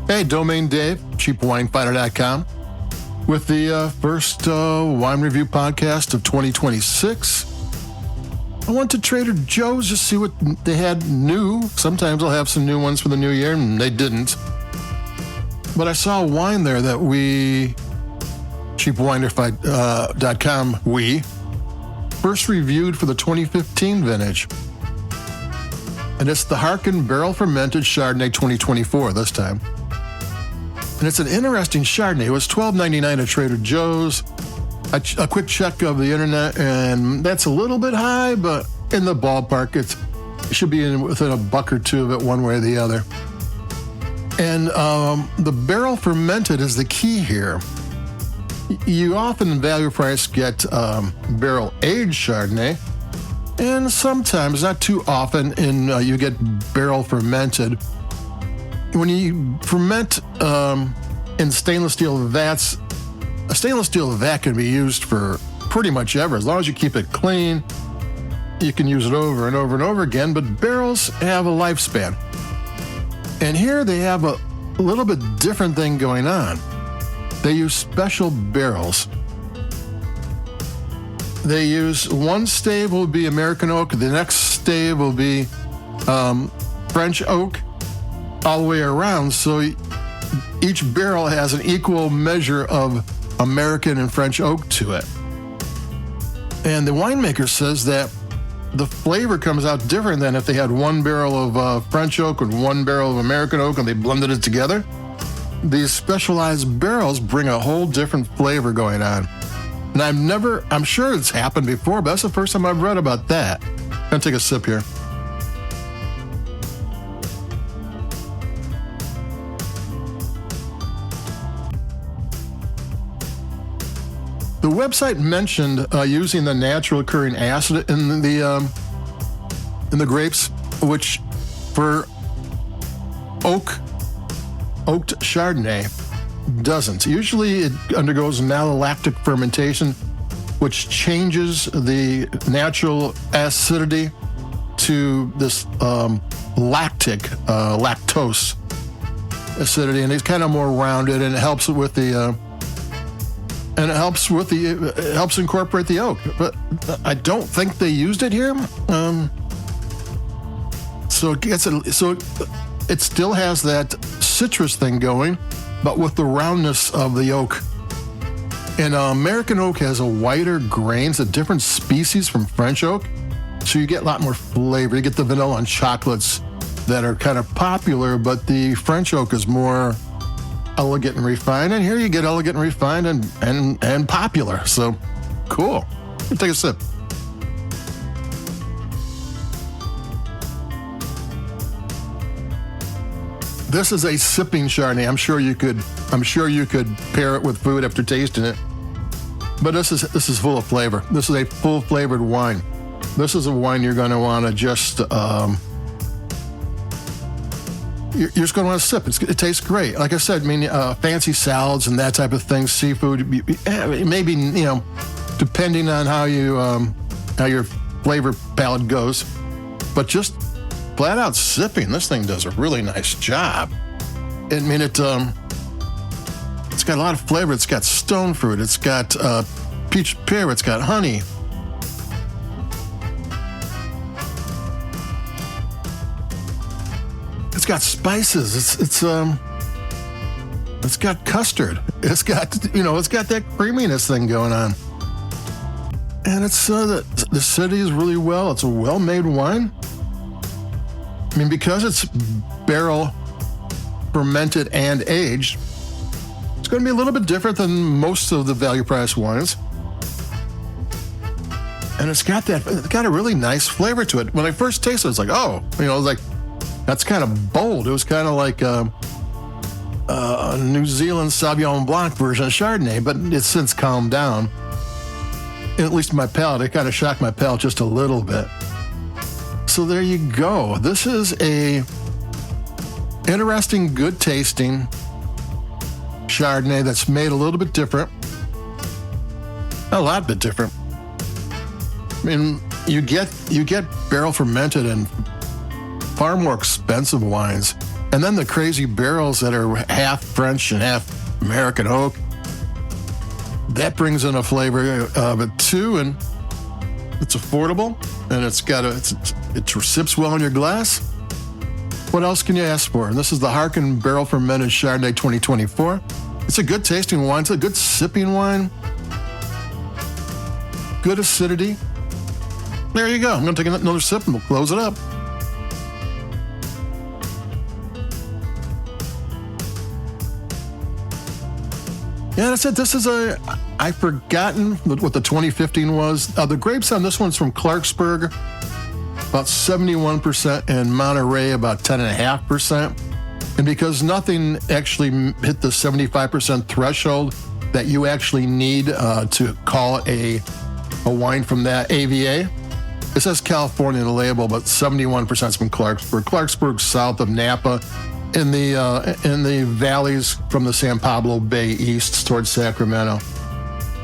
Hey, Domain Dave, cheapwinefinder.com, with the first wine review podcast of 2026. I went to Trader Joe's to see what they had new. Sometimes I'll have some new ones for the new year, and they didn't. But I saw a wine there that we, cheapwinefinder.com, we first reviewed for the 2015 vintage. And it's the Harken Barrel-Fermented Chardonnay 2024 this time. And it's an interesting Chardonnay. It was $12.99 at Trader Joe's. A quick check of the internet, and that's a little bit high, but in the ballpark, it should be within a buck or two of it one way or the other. And the barrel-fermented is the key here. You often in value price get barrel-aged Chardonnay, and sometimes, not too often, you get barrel-fermented. When you ferment in stainless steel vats, a stainless steel vat can be used for pretty much ever. As long as you keep it clean, you can use it over and over and over again, but barrels have a lifespan. And here they have a little bit different thing going on. They use special barrels. They use one stave will be American oak, the next stave will be French oak, all the way around, so each barrel has an equal measure of American and French oak to it. And the winemaker says that the flavor comes out different than if they had one barrel of French oak and one barrel of American oak and they blended it together. These specialized barrels bring a whole different flavor going on. And I'm sure it's happened before, but that's the first time I've read about that. I'm gonna take a sip here. The website mentioned using the natural occurring acid in the grapes, which for oaked Chardonnay doesn't. Usually it undergoes malolactic fermentation, which changes the natural acidity to this lactose acidity, and it's kind of more rounded, and it helps with the it helps incorporate the oak. But I don't think they used it here. So it still has that citrus thing going, but with the roundness of the oak. And American oak has a whiter grain. It's a different species from French oak, so you get a lot more flavor. You get the vanilla and chocolates that are kind of popular, but the French oak is more elegant and refined, and here you get elegant and refined and popular. So cool. Let me take a sip. This is a sipping Chardonnay. I'm sure you could pair it with food after tasting it. But this is full of flavor. This is a full flavored wine. This is a wine you're going to want to just you're just going to want to sip. It tastes great. Like I said, fancy salads and that type of thing, seafood, maybe, depending on how your flavor palette goes. But just flat out sipping, this thing does a really nice job. It's got a lot of flavor. It's got stone fruit. It's got peach pear. It's got honey. It's got spices. It's got custard. It's got that creaminess thing going on. And it's the acidity is really well. It's a well-made wine. Because it's barrel fermented and aged, it's going to be a little bit different than most of the value price wines. And it's got a really nice flavor to it. When I first tasted it, it's like, that's kind of bold. It was kind of like a New Zealand Sauvignon Blanc version of Chardonnay, but it's since calmed down. And at least my palate, it kind of shocked my palate just a little bit. So there you go. This is a interesting, good tasting Chardonnay that's made a little bit different. A lot bit different. You get barrel fermented and far more expensive wines. And then the crazy barrels that are half French and half American oak. That brings in a flavor of it too, and it's affordable, and it sips well in your glass. What else can you ask for? And this is the Harken Barrel-Fermented Chardonnay 2024. It's a good tasting wine. It's a good sipping wine. Good acidity. There you go. I'm going to take another sip and we'll close it up. Yeah, that's it. This is I've forgotten what the 2015 was. The grapes on this one's from Clarksburg, about 71%, and Monterey, about 10.5%. And because nothing actually hit the 75% threshold that you actually need to call a wine from that AVA, it says California on the label, but 71% is from Clarksburg. Clarksburg's south of Napa, in the valleys from the San Pablo Bay east towards Sacramento.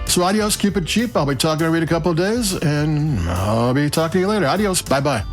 So adios, keep it cheap. I'll be talking to you in a couple of days, and I'll be talking to you later. Adios, bye-bye.